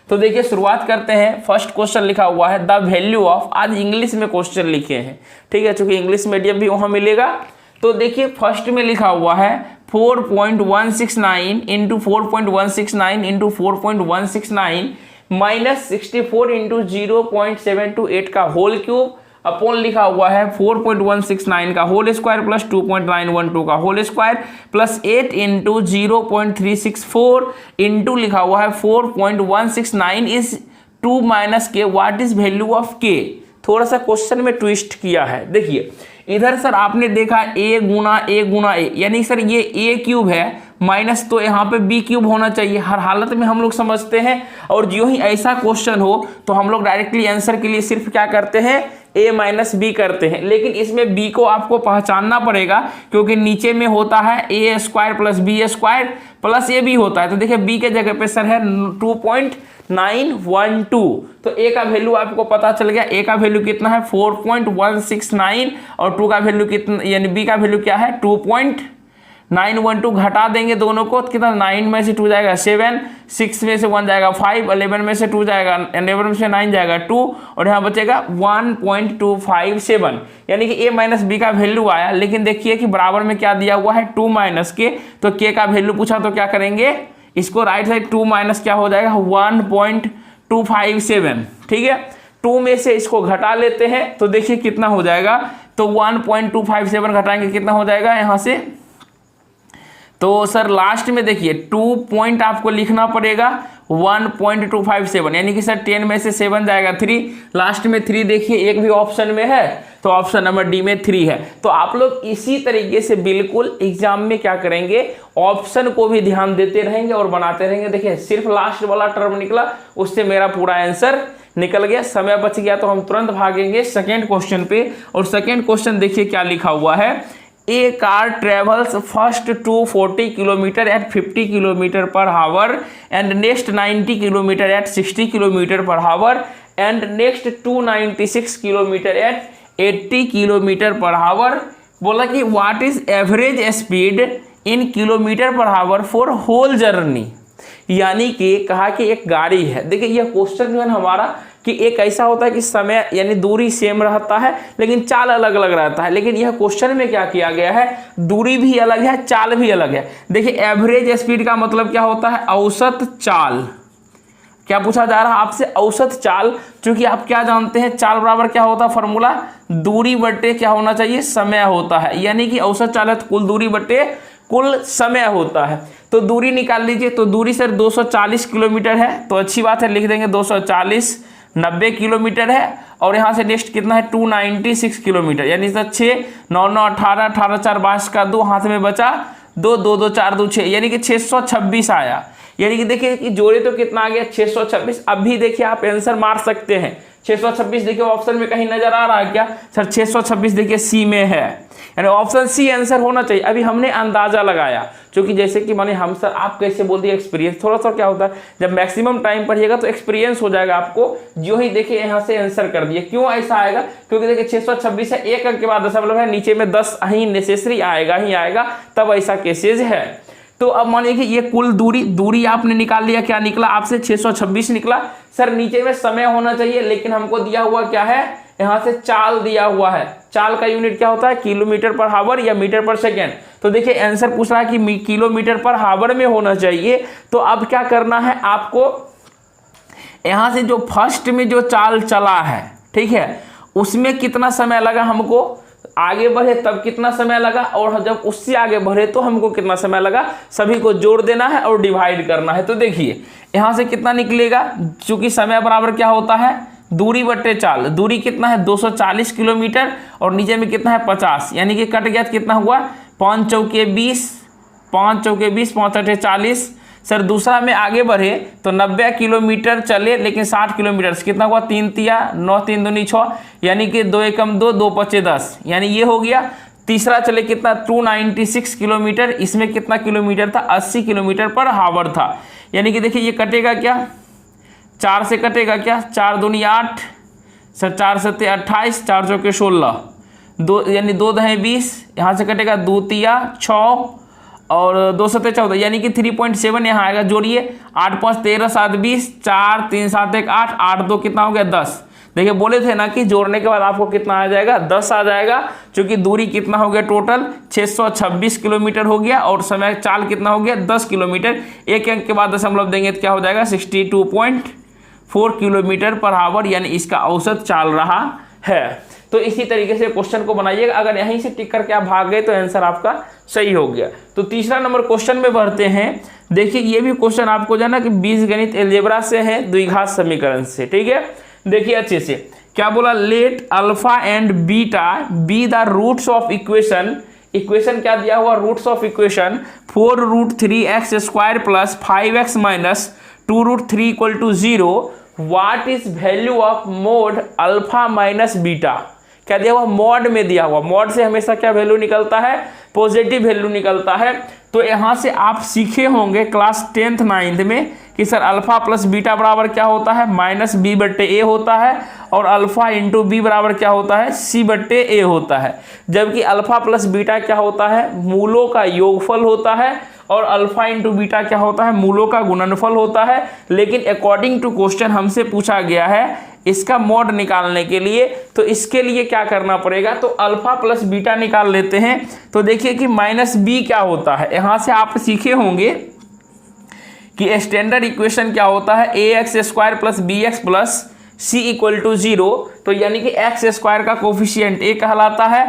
तो देखिए शुरुआत करते हैं। फर्स्ट क्वेश्चन लिखा हुआ है द वैल्यू ऑफ, आज इंग्लिश में क्वेश्चन लिखे हैं, ठीक है, चूंकि इंग्लिश मीडियम भी वहां मिलेगा। तो देखिए फर्स्ट में लिखा हुआ है 4.169 इंटू 4.169 इंटू 4.169 माइनस 64 इंटू 0.728 का होल क्यूब अपॉन लिखा हुआ है 4.169 का होल स्क्वायर प्लस 2.912 का whole square plus 8 into 0.364 into लिखा हुआ है 4.169 is 2 minus k, what is value of k. थोड़ा सा क्वेश्चन में ट्विस्ट किया है। देखिए इधर सर आपने देखा a गुना a, यानी सर ये a क्यूब है माइनस, तो यहाँ पे b क्यूब होना चाहिए, हर हालत में हम लोग समझते हैं। और जो ही ऐसा क्वेश्चन हो तो हम लोग डायरेक्टली आंसर के लिए सिर्फ क्या करते हैं, a माइनस बी करते हैं। लेकिन इसमें b को आपको पहचानना पड़ेगा, क्योंकि नीचे में होता है a square plus b square plus a b होता है। तो देखिए b के जगह पे सर है 2.912, तो a का वैल्यू आपको पता चल गया। a का वैल्यू कितना है 4.169 और 2 का वैल्यू कितना, यानी b का वैल्यू क्या है 2.912। घटा देंगे दोनों को तो कितना, 9 में से 2 जाएगा 7, 6 में से 1 जाएगा 5, 11 में से 2 जाएगा, 11 में से 9 जाएगा 2 और यहाँ बचेगा 1.257, यानी कि a माइनस बी का वैल्यू आया। लेकिन देखिए कि बराबर में क्या दिया हुआ है 2 माइनस के, तो k का वैल्यू पूछा तो क्या करेंगे, इसको राइट साइड 2 माइनस क्या हो जाएगा 1.257, ठीक है। 2 में से इसको घटा लेते हैं तो देखिए कितना हो जाएगा, तो 1.257 घटाएंगे कितना हो जाएगा यहाँ से, तो सर लास्ट में देखिए 2 पॉइंट आपको लिखना पड़ेगा 1.257, यानी कि सर 10 में से 7 जाएगा 3, लास्ट में 3 देखिए एक भी ऑप्शन में है, तो ऑप्शन नंबर डी में 3 है। तो आप लोग इसी तरीके से बिल्कुल एग्जाम में क्या करेंगे, ऑप्शन को भी ध्यान देते रहेंगे और बनाते रहेंगे। देखिए सिर्फ लास्ट वाला टर्म निकला, उससे मेरा पूरा आंसर निकल गया, समय बच गया। तो हम तुरंत भागेंगे सेकेंड क्वेश्चन पे, और सेकेंड क्वेश्चन देखिए क्या लिखा हुआ है, A car travels first to 40 kilometre at 50 kilometre पर हावर and next 90 kilometre at 60 kilometre पर हावर and next 296 kilometre at 80 kilometre पर हावर। बोला कि what is average speed in kilometre पर हावर फॉर होल जर्नी, यानी कि कहा कि एक गाड़ी है। देखिए यह क्वेश्चन जो है हमारा कि एक ऐसा होता है कि समय यानी दूरी सेम रहता है लेकिन चाल अलग अलग रहता है, लेकिन यह क्वेश्चन में क्या किया गया है, दूरी भी अलग है चाल भी अलग है। देखिए एवरेज स्पीड का मतलब क्या होता है, औसत चाल। क्या पूछा जा रहा है आपसे, औसत चाल। क्योंकि आप क्या जानते हैं, चाल बराबर क्या होता है फॉर्मूला, दूरी बटे क्या होना चाहिए, समय होता है, यानी कि औसत चाल है तो कुल दूरी बटे कुल समय होता है। तो दूरी निकाल लीजिए, तो दूरी सर 240 किलोमीटर है, तो अच्छी बात है लिख देंगे 240, 90 किलोमीटर है। और यहाँ से नेक्स्ट कितना है 296 किलोमीटर, यानी सर 6 9 9 18 18 4 22 का 2 हाथ में बचा 2 2 2 4 2 6, यानी कि 626 आया। यानी कि देखिए कि जोड़े तो कितना आ गया 626। अब भी देखिए आप आंसर मार सकते हैं 626। देखिए ऑप्शन में कहीं नजर आ रहा है क्या सर, 626 देखिए सी में है, यानी ऑप्शन सी आंसर होना चाहिए। अभी हमने अंदाजा लगाया, क्योंकि जैसे कि माने हम सर आप कैसे बोल दिए एक्सपीरियंस, थोड़ा सा क्या होता है जब मैक्सिमम टाइम पढ़िएगा तो एक्सपीरियंस हो जाएगा आपको। जो ही देखिए यहाँ से आंसर कर दिए, क्यों ऐसा आएगा, क्योंकि देखिए 626 है, एक अंक के बाद दशमलव है, नीचे में 10 ही नेसेसरी आएगा ही आएगा, तब ऐसा केसेज है। तो अब मानिए कि ये कुल दूरी आपने निकाल लिया, क्या निकला आपसे 626 निकला। सर नीचे में समय होना चाहिए, लेकिन हमको दिया हुआ क्या है, यहाँ से चाल दिया हुआ है। चाल का यूनिट क्या होता है, किलोमीटर पर हावर या मीटर पर सेकेंड। तो देखिए आंसर पूछ रहा है कि किलोमीटर पर हावर में होना चाहिए। तो अब क्या करना है आपको, यहाँ से जो फर्स्ट में जो चाल चला है, ठीक है, उसमें कितना समय लगा हमको, आगे बढ़े तब कितना समय लगा, और जब उससे आगे बढ़े तो हमको कितना समय लगा, सभी को जोड़ देना है और डिवाइड करना है। तो देखिए यहाँ से कितना निकलेगा, चूंकि समय बराबर क्या होता है, दूरी बटे चाल। दूरी कितना है 240 किलोमीटर और नीचे में कितना है 50, यानी कि कट गया कितना हुआ 5 चौके 20, 5 चौके 20, 5 अठे 40। सर दूसरा में आगे बढ़े तो 90 किलोमीटर चले, लेकिन 60 किलोमीटर से कितना हुआ 3 तिया 9 3 दूनी 6, यानी कि 2 एकम 2 2 पचे 10, यानी ये हो गया। तीसरा चले कितना 296 किलोमीटर, इसमें कितना किलोमीटर था 80 किलोमीटर पर हावर था, यानी कि देखिए ये कटेगा क्या, 4 से कटेगा क्या, 4 दूनी 8, सर 4 सत्ते 28, 4 चौके 16, 2 यानी 2 दहे 20, यहाँ से कटेगा 2 तिया 6 और 2 7 14 यानी कि 3.7 यहाँ आएगा। जोड़िए 8 5 13 7 20, 4 3 7 1 8, 8 2 कितना हो गया 10। देखिए बोले थे ना कि जोड़ने के बाद आपको कितना आ जाएगा 10 आ जाएगा, क्योंकि दूरी कितना हो गया टोटल 626 किलोमीटर हो गया और समय चाल कितना हो गया 10 किलोमीटर। एक अंक के बाद दशमलव देंगे तो क्या हो जाएगा 62.4 किलोमीटर पर आवर, यानी इसका औसत चाल रहा है। तो इसी तरीके से क्वेश्चन को बनाइएगा। अगर यहीं से टिक करके आप भाग गए तो आंसर आपका सही हो गया। तो तीसरा नंबर क्वेश्चन में बढ़ते हैं। देखिए ये भी क्वेश्चन आपको जाना कि बीजगणित अलजेब्रा से है, द्विघात समीकरण से। ठीक है, देखिए अच्छे से क्या बोला, let alpha and beta be the roots of equation. Equation क्या दिया हुआ, roots of equation 4√3x² plus 5x minus 2√3 equal to 0। What is value of mod alpha minus beta. क्या दिया हुआ, मॉड में दिया हुआ। मॉड से हमेशा क्या वैल्यू निकलता है, पॉजिटिव वैल्यू निकलता है। तो यहां से आप सीखे होंगे क्लास 10th 9th में कि सर अल्फा प्लस बीटा बराबर क्या होता है, -b/a होता है, और अल्फा इंटू बी बराबर क्या होता है, c/a होता है। जबकि अल्फा प्लस बीटा क्या होता है, मूलों का योगफल होता है, और अल्फा इंटू बीटा क्या होता है, मूलों का गुणनफल होता है। लेकिन अकॉर्डिंग टू क्वेश्चन हमसे पूछा गया है इसका मॉड निकालने के लिए, तो इसके लिए क्या करना पड़ेगा, तो अल्फा प्लस बीटा निकाल लेते हैं। तो देखिए कि -b क्या होता है, यहां से आप सीखे होंगे कि स्टैंडर्ड इक्वेशन क्या होता है, ax² plus bx plus c equal to 0। तो यानी कि x² का कोफिशिएंट a कहलाता है,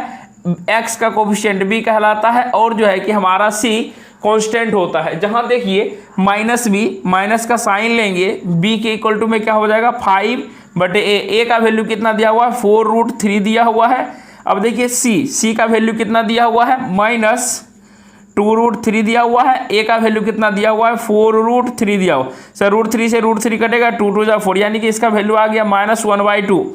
x का कोफिशिएंट b कहलाता है, और जो है कि हमारा c कांस्टेंट होता है। जहां देखिए -b, माइनस का साइन लेंगे, b के इक्वल टू में क्या हो जाएगा 5/a। का वैल्यू कितना दिया हुआ है, 4√3 दिया हुआ है। अब देखिए c का वैल्यू कितना दिया हुआ है, -2√3 दिया हुआ है। a का वैल्यू कितना दिया हुआ है, 4√3 दिया हुआ। सर √3 से √3 कटेगा, 2 2 जा 4, यानी कि इसका वैल्यू आ गया -1/2।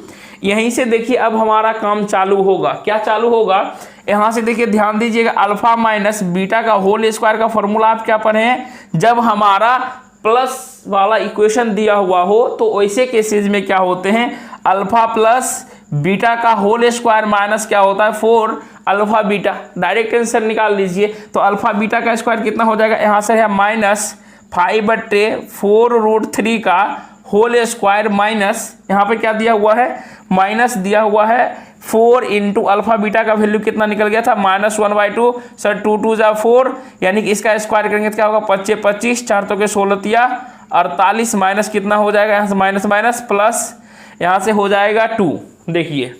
यहीं से देखिए अब हमारा काम चालू होगा। क्या चालू होगा, यहां से देखिए ध्यान दीजिएगा, अल्फा माइनस बीटा का होल स्क्वायर का फॉर्मूला आप क्या पढ़े हैं, जब हमारा प्लस वाला इक्वेशन दिया हुआ हो तो वैसे केसेस में क्या होते हैं, अल्फा प्लस बीटा का होल स्क्वायर माइनस क्या होता है 4 अल्फा बीटा। डायरेक्ट आंसर निकाल लीजिए। तो अल्फा बीटा का स्क्वायर कितना हो जाएगा, यहाँ से है -5/4√3 का होल स्क्वायर माइनस, यहाँ पे क्या दिया हुआ है, माइनस दिया हुआ है 4 इंटू अल्फा बीटा का वैल्यू कितना निकल गया था, -1/2। सर 2 2 जा 4, यानी कि इसका स्क्वायर करेंगे तो क्या होगा 25 25, 4 तो के 16 48, माइनस कितना हो जाएगा, यहाँ से माइनस माइनस प्लस, यहाँ से हो जाएगा 2। देखिए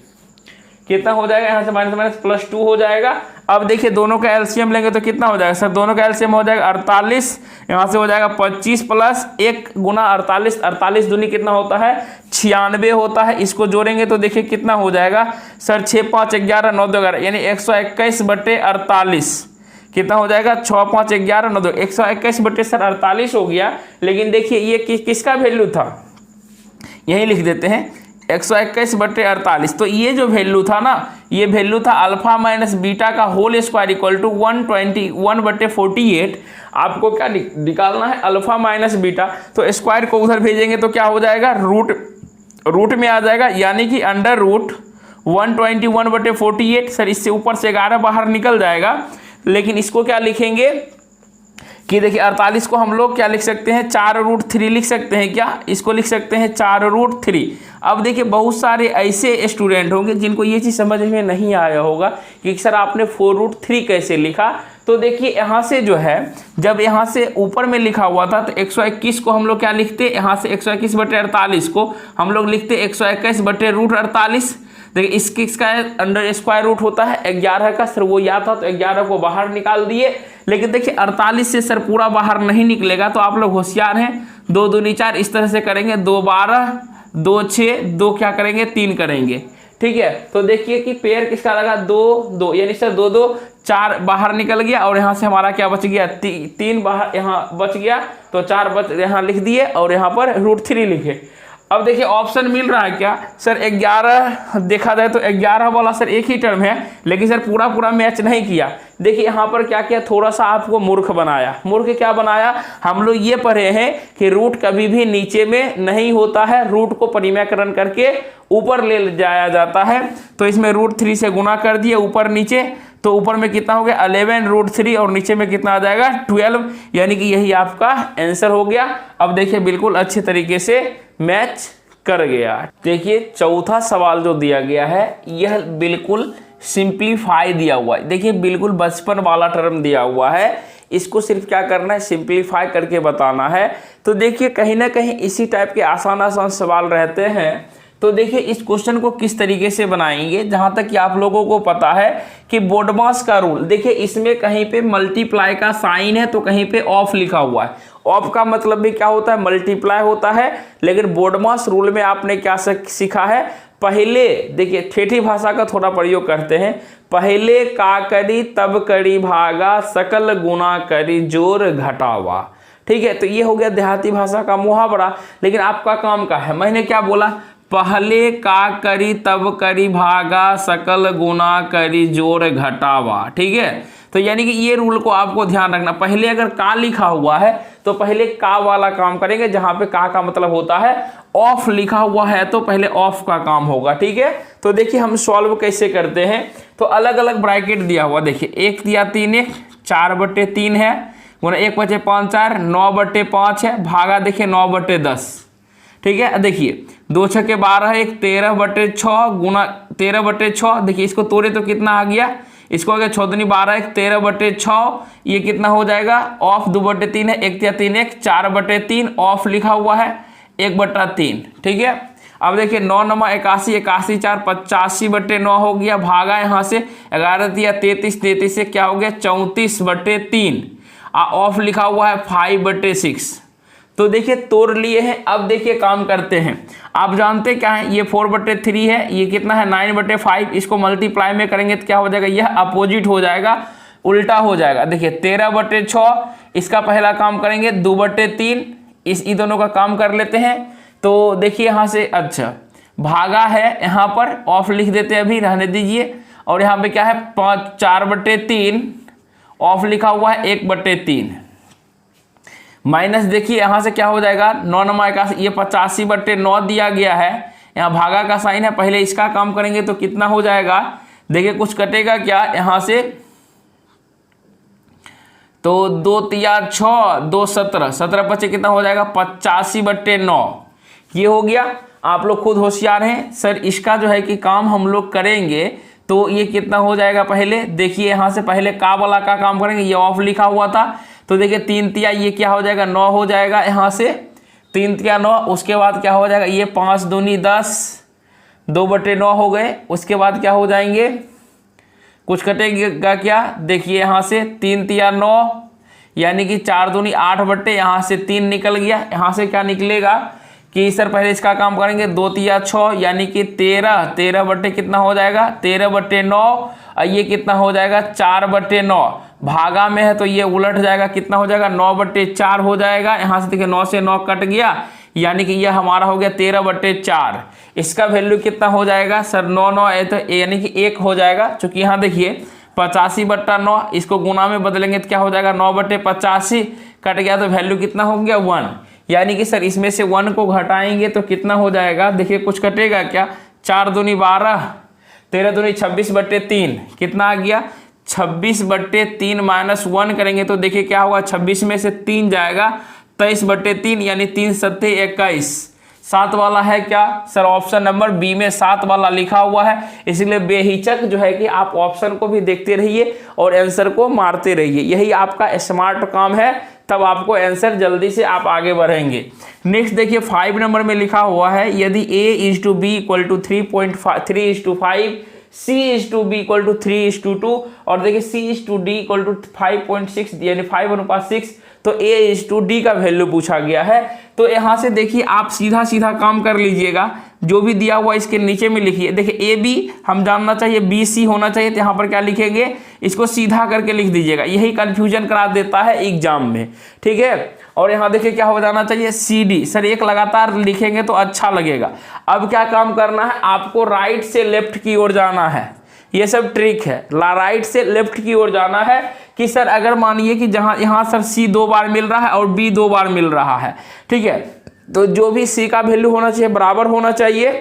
कितना हो जाएगा, यहाँ से माइनस +2 हो जाएगा। अब देखिए दोनों का एलसीएम लेंगे तो कितना हो जाएगा, सर दोनों का एलसीएम हो जाएगा 48, यहाँ से हो जाएगा 25 प्लस 1 गुना 48, 48 दूनी कितना होता है 96 होता है। इसको जोड़ेंगे तो देखिए कितना हो जाएगा, सर 6 5 11 9 2 11, यानी 121/48 कितना हो जाएगा, 6 5 11 9 2, 121/48 हो गया। लेकिन देखिए ये किसका वैल्यू था, यही लिख देते हैं 121/48। तो ये जो वैल्यू था ना, ये वैल्यू था अल्फा माइनस बीटा का होल स्क्वायर इक्वल टू 121/48। आपको क्या निकालना है, अल्फा माइनस बीटा। तो स्क्वायर को उधर भेजेंगे तो क्या हो जाएगा, रूट में आ जाएगा, यानी कि √121/48। सर इससे ऊपर से 11 बाहर निकल जाएगा। लेकिन इसको क्या लिखेंगे कि देखिए 48 को हम लोग क्या लिख सकते हैं, 4√3 लिख सकते हैं। क्या इसको लिख सकते हैं 4√3। अब देखिए बहुत सारे ऐसे स्टूडेंट होंगे जिनको ये चीज़ समझ में नहीं आया होगा कि सर आपने 4√3 कैसे लिखा। तो देखिए यहाँ से जो है, जब यहाँ से ऊपर में लिखा हुआ था तो 121 को हम लोग क्या लिखते, यहाँ से 121/48 को हम लोग लिखते 121/√48। देखिए इसका अंडर स्क्वायर रूट होता है 11 का, सर वो याद था तो 11 को बाहर निकाल दिए। लेकिन देखिए 48 से सर पूरा बाहर नहीं निकलेगा, तो आप लोग होशियार हैं, 2 दूनी 4 इस तरह से करेंगे, 2 12 2 6 2 क्या करेंगे 3 करेंगे। ठीक है, तो देखिए कि पेयर किसका लगा 2 2, यानी सर 2 2 4 बाहर निकल गया, और यहाँ से हमारा क्या बच गया 3 बाहर यहाँ बच गया, तो 4 बच यहाँ लिख दिए और यहाँ पर √3 लिखे। अब देखिए ऑप्शन मिल रहा है क्या, सर 11 देखा जाए तो 11 वाला सर एक ही टर्म है, लेकिन सर पूरा मैच नहीं किया। देखिए यहाँ पर क्या किया, थोड़ा सा आपको मूर्ख बनाया। मूर्ख क्या बनाया, हम लोग ये पढ़े हैं कि रूट कभी भी नीचे में नहीं होता है, रूट को परिमेयकरण करके ऊपर ले जाया जाता है। तो इसमें √3 से गुना कर दिए ऊपर नीचे, तो ऊपर में कितना हो गया 11√3 और नीचे में कितना आ जाएगा 12, यानी कि यही आपका आंसर हो गया। अब देखिए बिल्कुल अच्छे तरीके से मैच कर गया। देखिए चौथा सवाल जो दिया गया है यह बिल्कुल सिंप्लीफाई दिया हुआ है। देखिए बिल्कुल बचपन वाला टर्म दिया हुआ है, इसको सिर्फ क्या करना है सिंप्लीफाई करके बताना है। तो देखिए कहीं ना कहीं इसी टाइप के आसान आसान सवाल रहते हैं। तो देखिए इस क्वेश्चन को किस तरीके से बनाएंगे, जहां तक कि आप लोगों को पता है कि बोडमास का रूल, देखिए इसमें कहीं पे मल्टीप्लाई का साइन है तो कहीं पे ऑफ लिखा हुआ है। ऑफ का मतलब भी क्या होता है मल्टीप्लाई होता है, लेकिन बोडमास रूल में आपने क्या सीखा है, पहले देखिए ठेठी भाषा का थोड़ा प्रयोग करते हैं, पहले का करी तब करी भागा सकल गुना करी जोर घटावा। ठीक है, तो ये हो गया देहाती भाषा का मुहावरा। लेकिन आपका काम का है, मैंने क्या बोला, पहले का करी तब करी भागा सकल गुना करी जोर घटावा। ठीक है, तो यानी कि ये रूल को आपको ध्यान रखना, पहले अगर का लिखा हुआ है तो पहले का वाला काम करेंगे, जहां पे का मतलब होता है ऑफ लिखा हुआ है तो पहले ऑफ का काम होगा। ठीक है, तो देखिए हम सॉल्व कैसे करते हैं। तो अलग अलग ब्रैकेट दिया हुआ, देखिए 1 दिया 3 1 4/3 है, गुना 1 बचे 5 4 9/5 है, भागा देखिए 9/10। ठीक है, देखिए 2 6 के 12 1 13/6 गुना 13/6, देखिए इसको तोड़े तो कितना आ गया, इसको आ गया 6 दूनी 12 1 13/6, ये कितना हो जाएगा ऑफ 2/3 है, 1 3 1 4/3 ऑफ लिखा हुआ है 1/3। ठीक है, अब देखिए 9 9 81 81 4 85/9 हो गया, भागा यहाँ से 11 दिया 33 33 से क्या हो गया 34/3, ऑफ लिखा हुआ है 5/6। तो देखिए तोड़ लिए हैं। अब देखिए काम करते हैं, आप जानते क्या है, ये 4/3 है, ये कितना है 9/5, इसको मल्टीप्लाई में करेंगे तो क्या हो जाएगा, यह अपोजिट हो जाएगा, उल्टा हो जाएगा। देखिए 13/6, इसका पहला काम करेंगे 2/3, इस दोनों का काम कर लेते हैं। तो देखिए यहाँ से अच्छा भागा है, यहाँ पर ऑफ लिख देते हैं, अभी रहने दीजिए। और यहाँ पे क्या है 4/3 ऑफ लिखा हुआ है 1/3, माइनस देखिए यहाँ से क्या हो जाएगा 9 9 81, ये 85/9 दिया गया है, यहाँ भागा का साइन है, पहले इसका काम करेंगे तो कितना हो जाएगा, देखिए कुछ कटेगा क्या यहाँ से, तो 2 3 6 2 17 17 बचे कितना हो जाएगा 85/9, ये हो गया। आप लोग खुद होशियार हैं, सर इसका जो है कि काम हम लोग करेंगे तो ये कितना हो जाएगा, पहले देखिए यहाँ से पहले का वाला का काम करेंगे, ये ऑफ लिखा हुआ था तो देखिए 3 3 ये क्या हो जाएगा 9 हो जाएगा, यहाँ से 3 3 9, उसके बाद क्या हो जाएगा ये 5 दूनी 10 2/9 हो गए, उसके बाद क्या हो जाएंगे, कुछ कटेगा क्या, देखिए यहाँ से 3 3 9 यानी कि 4 दूनी 8 यहाँ से 3 निकल गया, यहाँ से क्या निकलेगा कि सर पहले इसका काम करेंगे 2 3 6 यानी कि 13 13 कितना हो जाएगा 13/9, ये कितना हो जाएगा 4/9, भागा में है तो ये उलट जाएगा, कितना हो जाएगा 9/4 हो जाएगा। यहाँ से देखिए 9 से 9 कट गया, यानी कि यह हमारा हो गया 13/4। इसका वैल्यू कितना हो जाएगा सर 9 9 है तो यानी कि 1 हो जाएगा, चूंकि यहाँ देखिए 85/9, इसको गुना में बदलेंगे तो क्या हो जाएगा 9/85 कट गया, तो वैल्यू कितना हो गया 1, यानी कि सर इसमें से 1 को घटाएंगे तो कितना हो जाएगा, देखिए कुछ कटेगा क्या, 4 दूनी 12 13 दूनी 26/3 कितना आ गया 26/3 माइनस 1 करेंगे तो देखिए क्या होगा, 26 में से 3 जाएगा 23/3 यानी 3 7 21, 7 वाला है क्या सर, ऑप्शन नंबर बी में 7 वाला लिखा हुआ है। इसलिए बेहिचक जो है कि आप ऑप्शन को भी देखते रहिए और आंसर को मारते रहिए, यही आपका स्मार्ट काम है, तब आपको आंसर जल्दी से आप आगे बढ़ेंगे। नेक्स्ट देखिए 5 नंबर में लिखा हुआ है, यदि a/b = 3.5 C/b = 3:2 और देखिए C/d = 5.6 यानी 5:6, तो A/d का वैल्यू पूछा गया है। तो यहाँ से देखिए आप सीधा सीधा काम कर लीजिएगा, जो भी दिया हुआ इसके नीचे में लिखिए। देखिए AB हम जानना चाहिए BC होना चाहिए, तो यहाँ पर क्या लिखेंगे, इसको सीधा करके लिख दीजिएगा, यही कंफ्यूजन करा देता है एग्जाम में। ठीक है, और यहाँ देखिए क्या हो जाना चाहिए CD, सर एक लगातार लिखेंगे तो अच्छा लगेगा। अब क्या काम करना है, आपको राइट से लेफ्ट की ओर जाना है, ये सब ट्रिक है, राइट से लेफ्ट की ओर जाना है कि सर अगर मानिए कि जहां यहाँ सर C 2 बार मिल रहा है और B 2 बार मिल रहा है, ठीक है, तो जो भी C का वैल्यू होना चाहिए बराबर होना चाहिए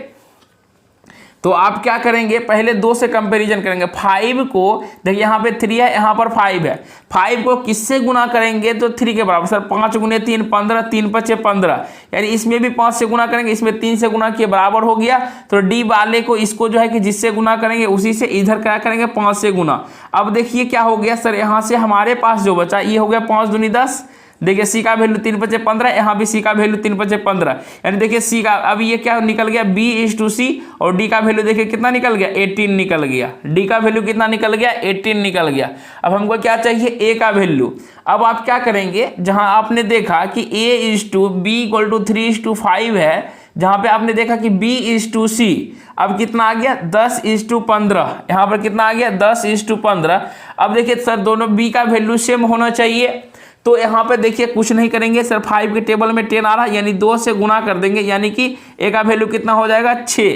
तो आप क्या करेंगे, पहले 2 से कंपैरिजन करेंगे। 5 को देखिए यहाँ पे 3 है, यहाँ पर 5 है, 5 को किससे गुना करेंगे तो 3 के बराबर। सर 5 गुने 3 15, 3 5 15, यानी इसमें भी 5 से गुना करेंगे, इसमें 3 से गुना किए बराबर हो गया। तो डी वाले को इसको जो है कि जिससे गुना करेंगे उसी से इधर क्या करेंगे 5 से गुना। अब देखिए क्या हो गया सर, यहाँ से हमारे पास जो बचा ये हो गया 5 दूनी 10। देखिए सी का वैल्यू 3 5 15, यहाँ भी सी का वैल्यू 3 5 15, यानी देखिए सी का अब ये क्या निकल गया B/C, और डी का वैल्यू देखिए कितना निकल गया 18 निकल गया। डी का वैल्यू कितना निकल गया 18 निकल गया। अब हमको क्या चाहिए ए का वैल्यू। अब आप क्या करेंगे, जहां आपने देखा कि A/B = 3/5 है, जहां पे आपने देखा कि B/C, अब कितना आ गया 10/15, यहाँ पर कितना आ गया 10/15। अब देखिए सर दोनों B का वैल्यू सेम होना चाहिए, तो यहाँ पे देखिए कुछ नहीं करेंगे सर, 5 के टेबल में 10 आ रहा है, यानी 2 से गुना कर देंगे, यानी कि ए का वैल्यू कितना हो जाएगा 6,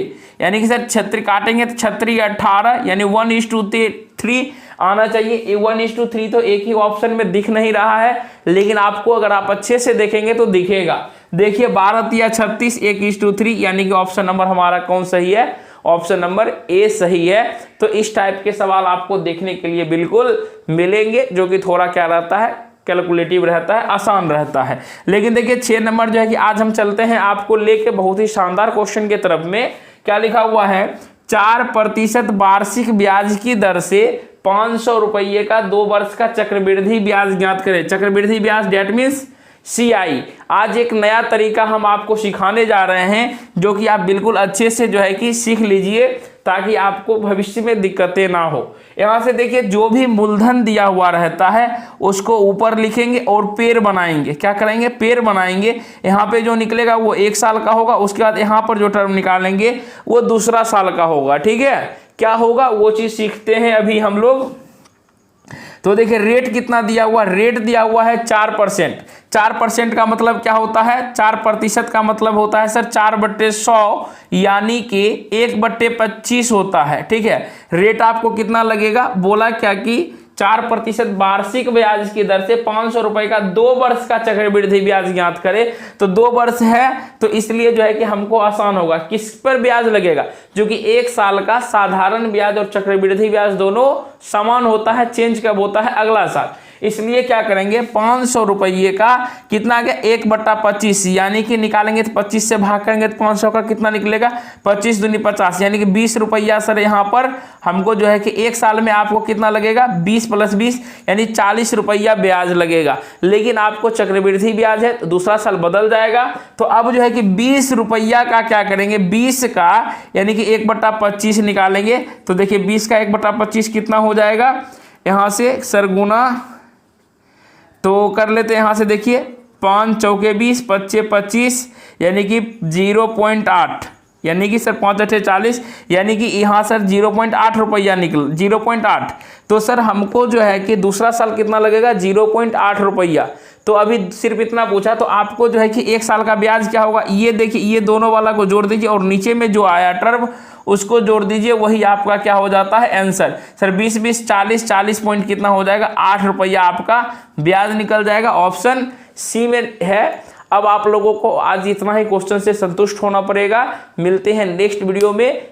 यानी कि सर 36 काटेंगे तो 36 18, यानी 1:3 आना चाहिए। 1:3 तो एक ही ऑप्शन में दिख नहीं रहा है, लेकिन आपको अगर आप अच्छे से देखेंगे तो दिखेगा। देखिए 12 या 36 1:3, यानी कि ऑप्शन नंबर हमारा कौन सही है, ऑप्शन नंबर ए सही है। तो इस टाइप के सवाल आपको देखने के लिए बिल्कुल मिलेंगे, जो कि थोड़ा क्या रहता है कैलकुलेटिव रहता है, आसान रहता है। लेकिन देखिए 6 नंबर जो है कि आज हम चलते हैं आपको लेके बहुत ही शानदार क्वेश्चन के तरफ में। क्या लिखा हुआ है, 4% वार्षिक ब्याज की दर से 500 रुपये का 2 वर्ष का चक्रवृद्धि ब्याज ज्ञात करें। चक्रवृद्धि ब्याज डेट मीन्स CI। आज एक नया तरीका हम आपको सिखाने जा रहे हैं, जो कि आप बिल्कुल अच्छे से जो है कि सीख लीजिए, ताकि आपको भविष्य में दिक्कतें ना हो। यहाँ से देखिए जो भी मूलधन दिया हुआ रहता है उसको ऊपर लिखेंगे और पेड़ बनाएंगे। क्या करेंगे, पेड़ बनाएंगे। यहाँ पे जो निकलेगा वो 1 साल का होगा, उसके बाद यहाँ पर जो टर्म निकालेंगे वो दूसरा साल का होगा। ठीक है, क्या होगा वो चीज़ सीखते हैं अभी हम लोग। तो देखिए रेट कितना दिया हुआ, रेट दिया हुआ है 4%। 4% का मतलब क्या होता है, 4% का मतलब होता है सर 4/100, यानी कि 1/25 होता है। ठीक है, रेट आपको कितना लगेगा, बोला क्या कि 4% वार्षिक ब्याज की दर से 500 रुपए का 2 वर्ष का चक्रवृद्धि ब्याज ज्ञात करे। तो 2 वर्ष है तो इसलिए जो है कि हमको आसान होगा। किस पर ब्याज लगेगा, जो कि 1 साल का साधारण ब्याज और चक्रवृद्धि ब्याज दोनों समान होता है, चेंज कब होता है अगला साल। इसलिए क्या करेंगे 500 रुपये का कितना आ गया 1/25, यानी कि निकालेंगे तो 25 से भाग करेंगे तो 500 का कितना निकलेगा 25 दूनी 50, यानी कि 20 रुपया सर यहाँ पर हमको जो है कि 1 साल में आपको कितना लगेगा 20 + 20, यानी 40 रुपया ब्याज लगेगा। लेकिन आपको चक्रवृद्धि ब्याज है तो दूसरा साल बदल जाएगा। तो अब जो है कि 20 रुपया का क्या करेंगे 20 का यानी कि 1/25 निकालेंगे। तो देखिए 20 का 1/25 कितना हो जाएगा, यहाँ से सर गुना तो कर लेते हैं। यहाँ से देखिए 5 चौके 20, 5 25, यानी कि 0.8, यानी कि सर 5 8 40, यानी कि यहाँ सर 0.8 रुपया निकल 0.8। तो सर हमको जो है कि दूसरा साल कितना लगेगा 0.8 रुपया। तो अभी सिर्फ इतना पूछा, तो आपको जो है कि 1 साल का ब्याज क्या होगा, ये देखिए ये दोनों वाला को जोड़ दीजिए और नीचे में जो आया टर्म उसको जोड़ दीजिए, वही आपका क्या हो जाता है आंसर। सर 20 20 40 40 पॉइंट कितना हो जाएगा 8 रुपया आपका ब्याज निकल जाएगा। ऑप्शन सी में है। अब आप लोगों को आज इतना ही क्वेश्चन से संतुष्ट होना पड़ेगा। मिलते हैं नेक्स्ट वीडियो में।